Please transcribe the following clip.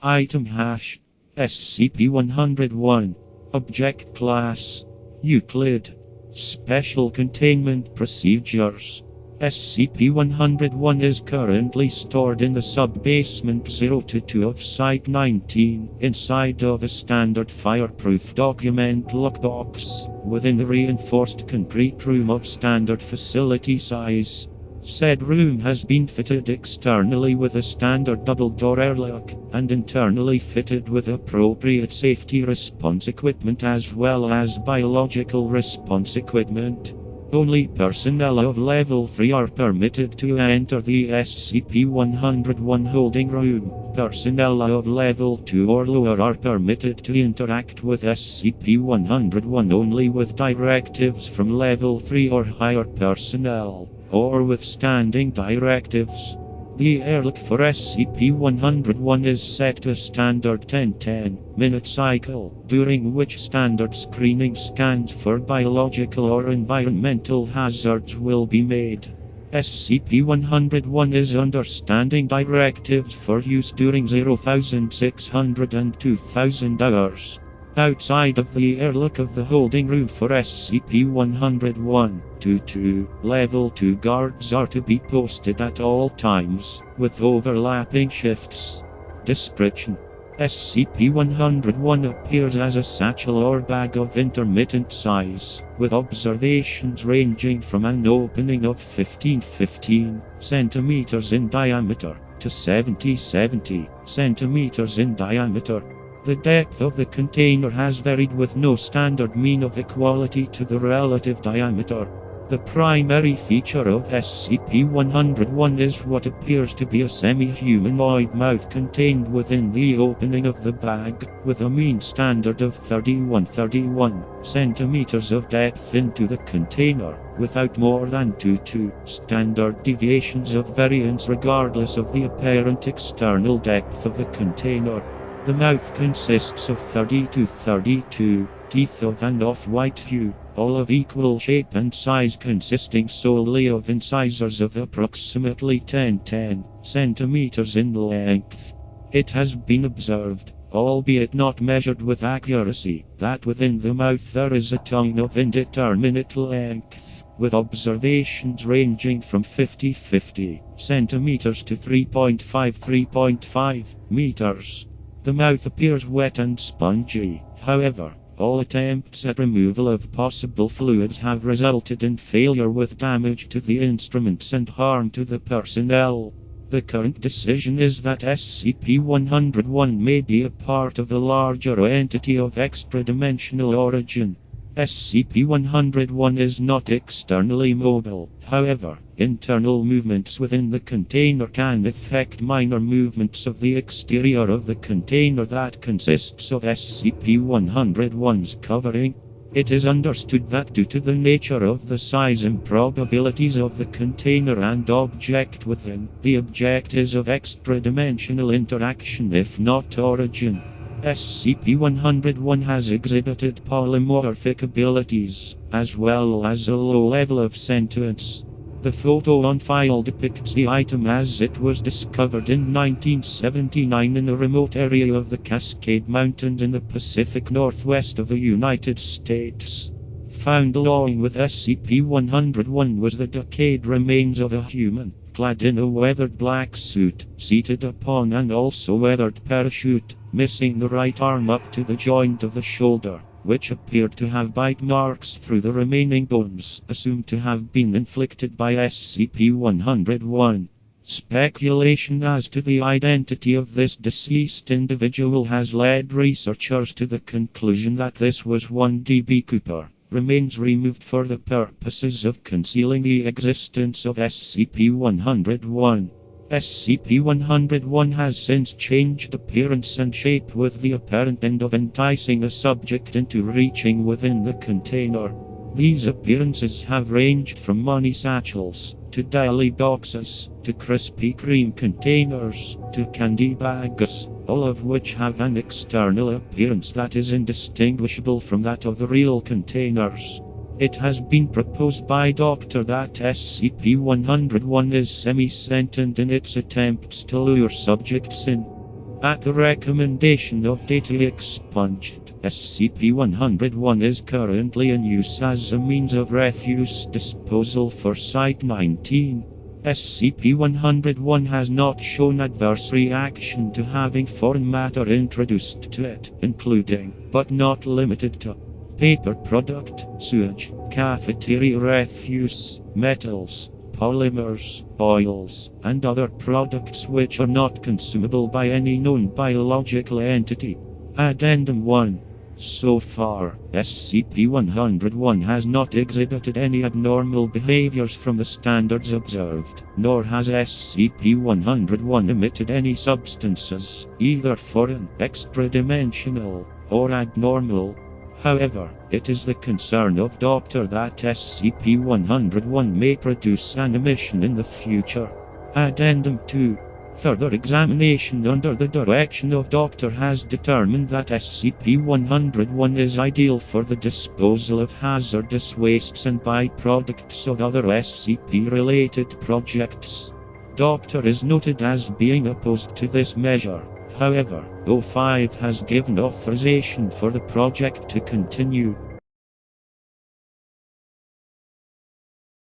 Item hash SCP-101. Object Class Euclid. Special Containment Procedures. SCP-101 is currently stored in the sub-basement 0-2 of Site-19, inside of a standard fireproof document lockbox, within a reinforced concrete room of standard facility size. Said room has been fitted externally with a standard double-door airlock, and internally fitted with appropriate safety response equipment as well as biological response equipment. Only personnel of Level 3 are permitted to enter the SCP-101 holding room. Personnel of Level 2 or lower are permitted to interact with SCP-101 only with directives from Level 3 or higher personnel, or with standing directives. The airlock for SCP-101 is set to standard 10-10-minute cycle, during which standard screening scans for biological or environmental hazards will be made. SCP-101 is under standing directives for use during 0600 and 2000 hours. Outside of the airlock of the holding room for SCP-101, 2 Level 2 guards are to be posted at all times, with overlapping shifts. Description: SCP-101 appears as a satchel or bag of intermittent size, with observations ranging from an opening of 15 centimeters in diameter to 70 centimeters in diameter. The depth of the container has varied with no standard mean of equality to the relative diameter. The primary feature of SCP-101 is what appears to be a semi-humanoid mouth contained within the opening of the bag, with a mean standard of 31 centimeters of depth into the container, without more than 2 standard deviations of variance regardless of the apparent external depth of the container. The mouth consists of 30 to 32 teeth of an off-white hue, all of equal shape and size, consisting solely of incisors of approximately 10 centimeters in length. It has been observed, albeit not measured with accuracy, that within the mouth there is a tongue of indeterminate length, with observations ranging from 50 centimeters to 3.5 meters. The mouth appears wet and spongy. However, all attempts at removal of possible fluids have resulted in failure, with damage to the instruments and harm to the personnel. The current decision is that SCP-101 may be a part of a larger entity of extra-dimensional origin. SCP-101 is not externally mobile. However, internal movements within the container can affect minor movements of the exterior of the container that consists of SCP-101's covering. It is understood that due to the nature of the size improbabilities of the container and object within, the object is of extra-dimensional interaction if not origin. SCP-101 has exhibited polymorphic abilities, as well as a low level of sentience. The photo on file depicts the item as it was discovered in 1979 in a remote area of the Cascade Mountains in the Pacific Northwest of the United States. Found along with SCP-101 was the decayed remains of a human, clad in a weathered black suit, seated upon an also weathered parachute, missing the right arm up to the joint of the shoulder, which appeared to have bite marks through the remaining bones, assumed to have been inflicted by SCP-101. Speculation as to the identity of this deceased individual has led researchers to the conclusion that this was one D.B. Cooper. Remains removed for the purposes of concealing the existence of SCP-101. SCP-101 has since changed appearance and shape, with the apparent end of enticing a subject into reaching within the container. These appearances have ranged from money satchels, to deli boxes, to Krispy Kreme containers, to candy bags, all of which have an external appearance that is indistinguishable from that of the real containers. It has been proposed by Dr. that SCP-101 is semi-sentient in its attempts to lure subjects in. At the recommendation of data expunged, SCP-101 is currently in use as a means of refuse disposal for Site-19. SCP-101 has not shown adverse reaction to having foreign matter introduced to it, including, but not limited to, paper product, sewage, cafeteria refuse, metals, polymers, oils, and other products which are not consumable by any known biological entity. Addendum 1. So far, SCP-101 has not exhibited any abnormal behaviors from the standards observed, nor has SCP-101 emitted any substances, either foreign, extra-dimensional, or abnormal. However, it is the concern of Doctor that SCP-101 may produce an emission in the future. Addendum 2. Further examination under the direction of Doctor has determined that SCP-101 is ideal for the disposal of hazardous wastes and byproducts of other SCP-related projects. Doctor is noted as being opposed to this measure. However, O5 has given authorization for the project to continue.